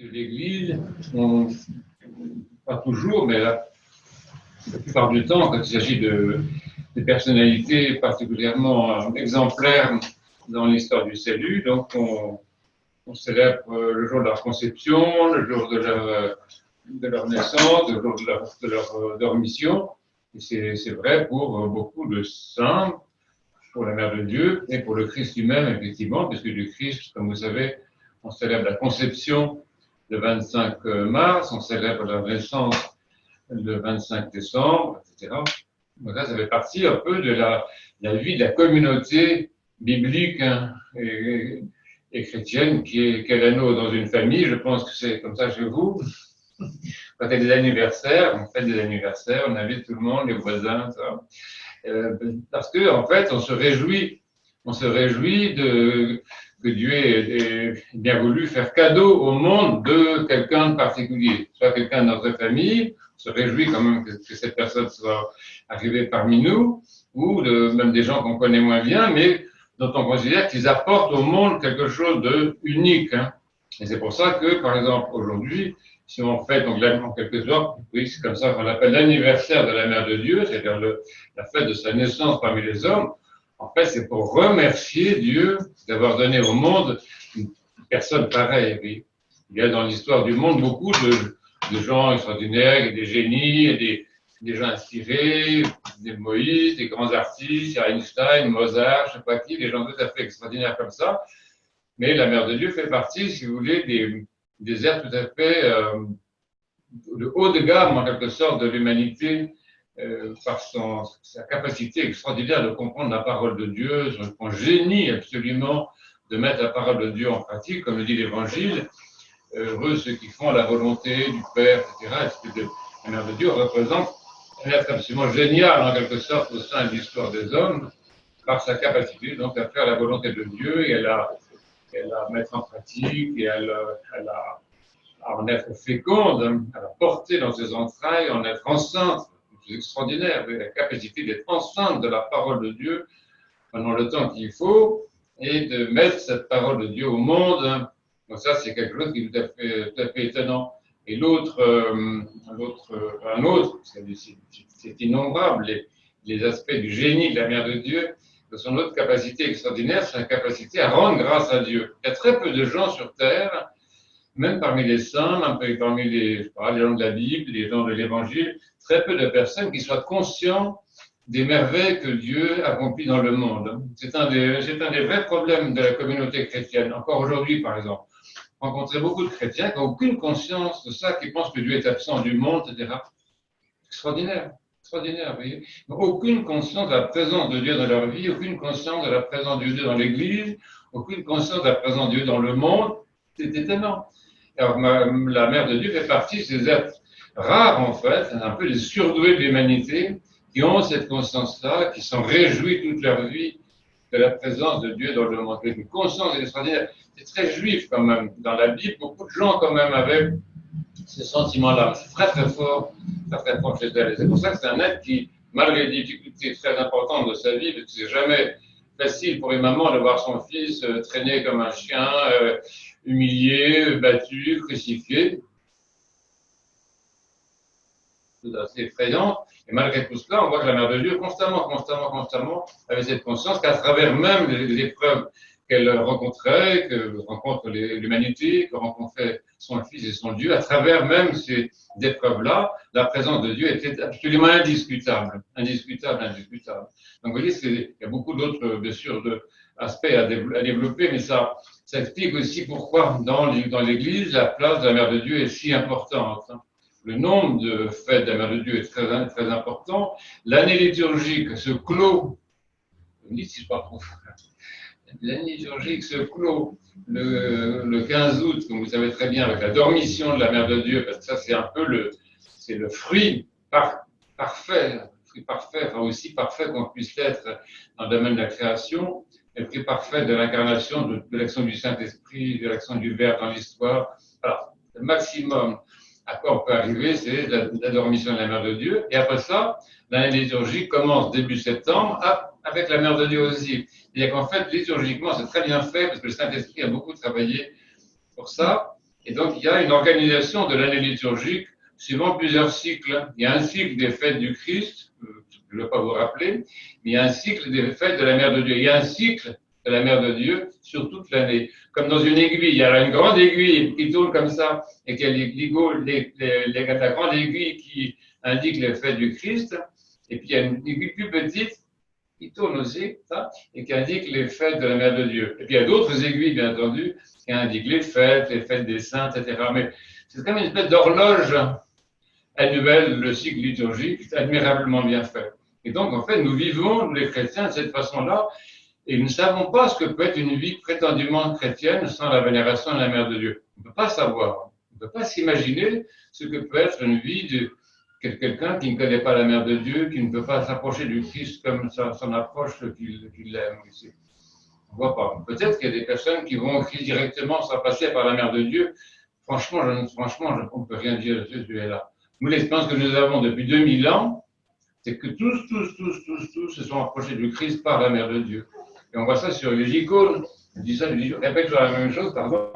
de l'Église, pas toujours, mais la plupart du temps, quand il s'agit de personnalités particulièrement exemplaires dans l'histoire du salut, donc on célèbre le jour de leur conception, le jour de leur naissance, le jour de leur mission. Et c'est vrai pour beaucoup de saints, pour la Mère de Dieu et pour le Christ lui-même, effectivement, puisque du Christ, comme vous savez, on célèbre la conception le 25 mars, on célèbre la naissance le 25 décembre, etc. Donc là, ça fait partie un peu de la vie de la communauté biblique et chrétienne qui est la nôtre dans une famille. Je pense que c'est comme ça chez vous. Quand il y a des anniversaires, on fait des anniversaires, on invite tout le monde, les voisins, ça. Parce que en fait, on se réjouit que Dieu ait bien voulu faire cadeau au monde de quelqu'un de particulier, soit quelqu'un de notre famille. On se réjouit quand même que cette personne soit arrivée parmi nous, ou même des gens qu'on connaît moins bien, mais dont on considère qu'ils apportent au monde quelque chose de unique. Hein. Et c'est pour ça que, par exemple, aujourd'hui, si on fait donc en quelque sorte, oui, c'est comme ça qu'on l'appelle l'anniversaire de la Mère de Dieu, c'est-à-dire la fête de sa naissance parmi les hommes. En fait, c'est pour remercier Dieu d'avoir donné au monde une personne pareille. Oui. Il y a dans l'histoire du monde beaucoup de gens extraordinaires, des génies, des gens inspirés, des Moïse, des grands artistes, Einstein, Mozart, je ne sais pas qui, des gens tout à fait extraordinaires comme ça. Mais la Mère de Dieu fait partie, si vous voulez, des êtres tout à fait de haut de gamme, en quelque sorte, de l'humanité, par sa capacité extraordinaire de comprendre la parole de Dieu, son génie absolument de mettre la parole de Dieu en pratique, comme le dit l'Évangile. Heureux ceux qui font la volonté du Père, etc. La Mère de Dieu représente un être absolument génial, en quelque sorte, au sein de l'histoire des hommes, par sa capacité donc à faire la volonté de Dieu et à mettre en pratique et à en être féconde, à la porter dans ses entrailles, en être enceinte. C'est extraordinaire, la capacité d'être enceinte de la parole de Dieu pendant le temps qu'il faut et de mettre cette parole de Dieu au monde. Donc ça, c'est quelque chose qui est tout à fait étonnant. Et c'est innombrable, les aspects du génie de la Mère de Dieu. Son autre capacité extraordinaire, c'est la capacité à rendre grâce à Dieu. Il y a très peu de gens sur Terre, même parmi les saints, même parmi les gens de la Bible, les gens de l'Évangile, très peu de personnes qui soient conscients des merveilles que Dieu accomplit dans le monde. C'est un des vrais problèmes de la communauté chrétienne. Encore aujourd'hui, par exemple, rencontrer beaucoup de chrétiens qui n'ont aucune conscience de ça, qui pensent que Dieu est absent du monde, etc. Extraordinaire. Extraordinaire, vous voyez. Aucune conscience de la présence de Dieu dans leur vie, aucune conscience de la présence de Dieu dans l'Église, aucune conscience de la présence de Dieu dans le monde. C'est étonnant. Alors, la Mère de Dieu fait partie de ces êtres rares, en fait, un peu les surdoués de l'humanité, qui ont cette conscience-là, qui sont réjouis toute leur vie de la présence de Dieu dans le monde. Une conscience extraordinaire. C'est très juif, quand même. Dans la Bible, beaucoup de gens, quand même, avaient ces sentiments-là. C'est très, très fort chez elle. Et c'est pour ça que c'est un être qui, malgré les difficultés très importantes de sa vie, parce que c'est jamais facile pour une maman de voir son fils traîner comme un chien, humilié, battu, crucifié. C'est assez effrayant. Et malgré tout cela, on voit que la Mère de Dieu, constamment, avait cette conscience qu'à travers même les épreuves qu'elle rencontrait, que rencontre l'humanité, que rencontrait son Fils et son Dieu, à travers même ces épreuves-là, la présence de Dieu était absolument indiscutable. Donc vous voyez, il y a beaucoup d'autres, bien sûr, aspects à développer, mais ça explique aussi pourquoi dans l'Église, la place de la Mère de Dieu est si importante. Le nombre de fêtes de la Mère de Dieu est très, très important. L'année liturgique se clôt, je me dis si je parle trop. L'année liturgique se clôt le 15 août, comme vous savez très bien, avec la dormition de la Mère de Dieu, parce que ça, c'est un peu le fruit parfait, enfin aussi parfait qu'on puisse l'être dans le domaine de la création, le fruit parfait de l'incarnation, de l'action du Saint-Esprit, de l'action du Verbe dans l'histoire. Alors, le maximum à quoi on peut arriver, c'est la dormition de la Mère de Dieu. Et après ça, l'année liturgique commence début septembre avec la Mère de Dieu aussi. C'est-à-dire qu'en fait, liturgiquement, c'est très bien fait parce que le Saint-Esprit a beaucoup travaillé pour ça. Et donc, il y a une organisation de l'année liturgique suivant plusieurs cycles. Il y a un cycle des fêtes du Christ, je ne vais pas vous rappeler, mais il y a un cycle des fêtes de la Mère de Dieu. Il y a un cycle de la Mère de Dieu sur toute l'année. Comme dans une aiguille, il y a une grande aiguille qui tourne comme ça, et qu'il y a la grande aiguille qui indique les fêtes du Christ, et puis il y a une aiguille plus petite qui tourne aussi, ça, et qui indique les fêtes de la Mère de Dieu. Et puis il y a d'autres aiguilles, bien entendu, qui indiquent les fêtes des saints, etc. Mais c'est comme une espèce d'horloge annuelle, le cycle liturgique, c'est admirablement bien fait. Et donc, en fait, nous vivons, les chrétiens, de cette façon-là, et nous ne savons pas ce que peut être une vie prétendument chrétienne sans la vénération de la Mère de Dieu. On ne peut pas savoir. On ne peut pas s'imaginer ce que peut être une vie de quelqu'un qui ne connaît pas la Mère de Dieu, qui ne peut pas s'approcher du Christ comme son approche qu'il aime ici. On ne voit pas. Peut-être qu'il y a des personnes qui vont au Christ directement sans passer par la Mère de Dieu. Franchement, on ne peut rien dire. Jésus est là. Nous, l'expérience que nous avons depuis 2000 ans, c'est que tous se sont approchés du Christ par la Mère de Dieu. Et on voit ça sur les icônes. Je répète toujours la même chose, pardon.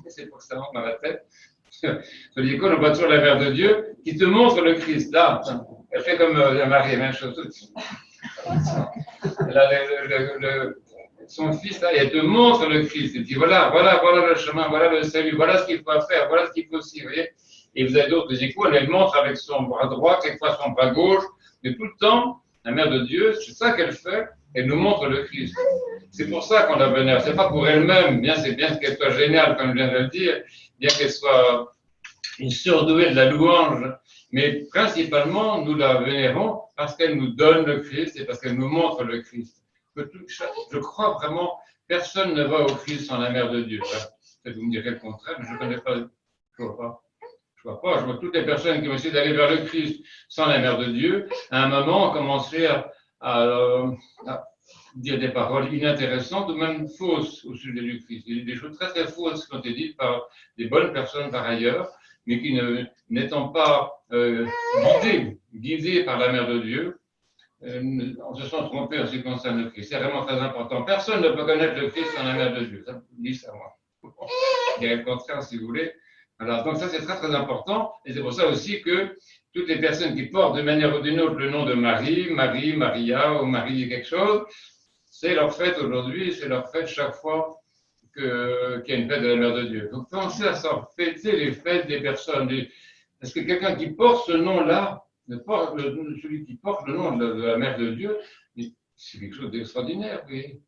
C'est pour que ça rentre dans la tête. Sur les icônes, on voit toujours la Mère de Dieu qui te montre le Christ. Là, elle fait comme la Marie, même chose. Son fils, là, elle te montre le Christ. Elle dit voilà le chemin, voilà le salut, voilà ce qu'il faut faire, voilà ce qu'il faut aussi. Vous voyez. Et vous avez d'autres icônes, elle montre avec son bras droit, quelquefois son bras gauche, mais tout le temps, la Mère de Dieu, c'est ça qu'elle fait, elle nous montre le Christ. C'est pour ça qu'on la vénère. C'est pas pour elle-même, c'est bien qu'elle soit géniale, comme je viens de le dire, bien qu'elle soit une surdouée de la louange, mais principalement, nous la vénérons parce qu'elle nous donne le Christ et parce qu'elle nous montre le Christ. Je crois vraiment, personne ne va au Christ sans la Mère de Dieu. Peut-être vous me direz le contraire, mais je ne connais pas, je vois pas. Je vois toutes les personnes qui ont essayé d'aller vers le Christ sans la Mère de Dieu, à un moment, ont commencé à dire des paroles inintéressantes ou même fausses au sujet du Christ. Il y a des choses très très fausses qui ont été dites par des bonnes personnes par ailleurs, mais qui n'étant pas guidées par la Mère de Dieu, on se sont trompés en ce qui concerne le Christ. C'est vraiment très important. Personne ne peut connaître le Christ sans la Mère de Dieu. Ça, je dis ça moi. Il y a le contraire si vous voulez. Alors, donc ça c'est très très important, et c'est pour ça aussi que toutes les personnes qui portent de manière ou d'une autre le nom de Marie, Maria ou Marie quelque chose, c'est leur fête aujourd'hui, c'est leur fête chaque fois qu'il y a une fête de la Mère de Dieu. Donc pensez à ça, fêter les fêtes des personnes. Parce que quelqu'un qui porte ce nom-là, celui qui porte le nom de la Mère de Dieu, c'est quelque chose d'extraordinaire. Oui.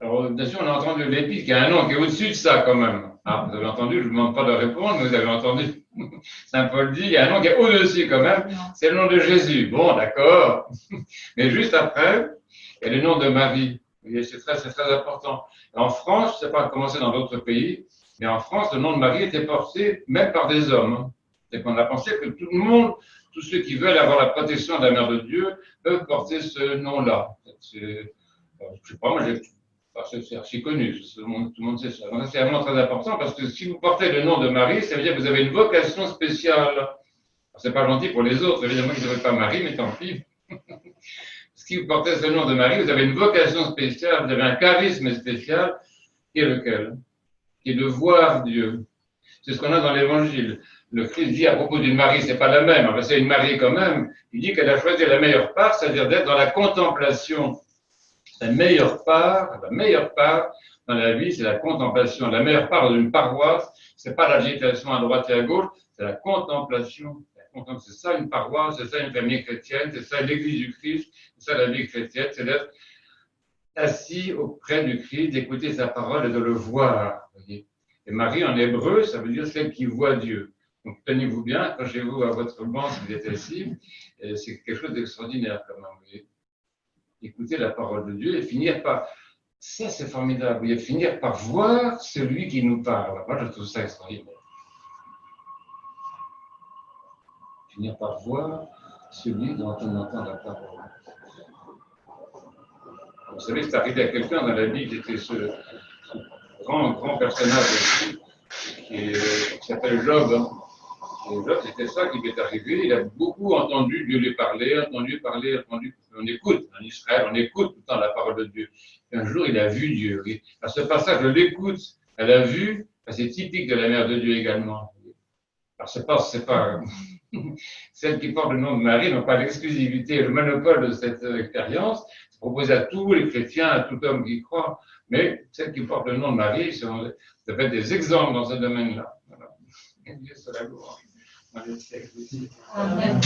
Alors, bien sûr, on a entendu l'Épître, qui a un nom qui est au-dessus de ça quand même. Ah, vous avez entendu, je ne vous demande pas de répondre, mais vous avez entendu. Saint Paul dit, il y a un nom qui est au-dessus quand même, c'est le nom de Jésus. Bon, d'accord. Mais juste après, il y a le nom de Marie. C'est très important. En France, je ne sais pas comment c'est dans d'autres pays, mais en France, le nom de Marie était porté même par des hommes. C'est qu'on a pensé que tout le monde, tous ceux qui veulent avoir la protection de la Mère de Dieu, peuvent porter ce nom-là. Je ne sais pas, moi c'est archi connu, tout le monde sait ça. Donc c'est vraiment très important parce que si vous portez le nom de Marie, ça veut dire que vous avez une vocation spéciale. C'est pas gentil pour les autres, évidemment qu'ils n'auraient pas Marie, mais tant pis. Si vous portez ce nom de Marie, vous avez une vocation spéciale, vous avez un charisme spécial, qui est lequel? Qui est de voir Dieu. C'est ce qu'on a dans l'Évangile. Le Christ dit à propos d'une Marie, c'est pas la même, enfin, c'est une Marie quand même. Il dit qu'elle a choisi la meilleure part, c'est-à-dire d'être dans la contemplation. La meilleure part dans la vie, c'est la contemplation. La meilleure part d'une paroisse, c'est pas l'agitation à droite et à gauche, c'est la contemplation. C'est ça une paroisse, c'est ça une famille chrétienne, c'est ça l'Église du Christ, c'est ça la vie chrétienne, c'est d'être assis auprès du Christ, d'écouter sa parole et de le voir. Et Marie en hébreu, ça veut dire celle qui voit Dieu. Donc tenez-vous bien, accrochez-vous à votre banc si vous êtes assis, c'est quelque chose d'extraordinaire quand même. Vous voyez. Écouter la parole de Dieu et finir par, ça c'est formidable, et finir par voir celui qui nous parle. Moi je trouve ça extraordinaire. Finir par voir celui dont on entend la parole. Vous savez, c'est arrivé à quelqu'un dans la Bible qui était ce grand personnage aussi, qui s'appelle Job. Et Job, c'était ça qui lui est arrivé. Il a beaucoup entendu Dieu lui parler, entendu. On écoute, en Israël, on écoute tout le temps la parole de Dieu. Et un jour, il a vu Dieu. Et à ce passage, l'écoute, elle a vu, c'est typique de la Mère de Dieu également. Alors, c'est pas celles qui portent le nom de Marie n'ont pas l'exclusivité, le monopole de cette expérience. C'est proposé à tous les chrétiens, à tout homme qui croit, mais celles qui portent le nom de Marie sont ça fait des exemples dans ce domaine-là. Voilà. Dieu soit la gloire. Amen.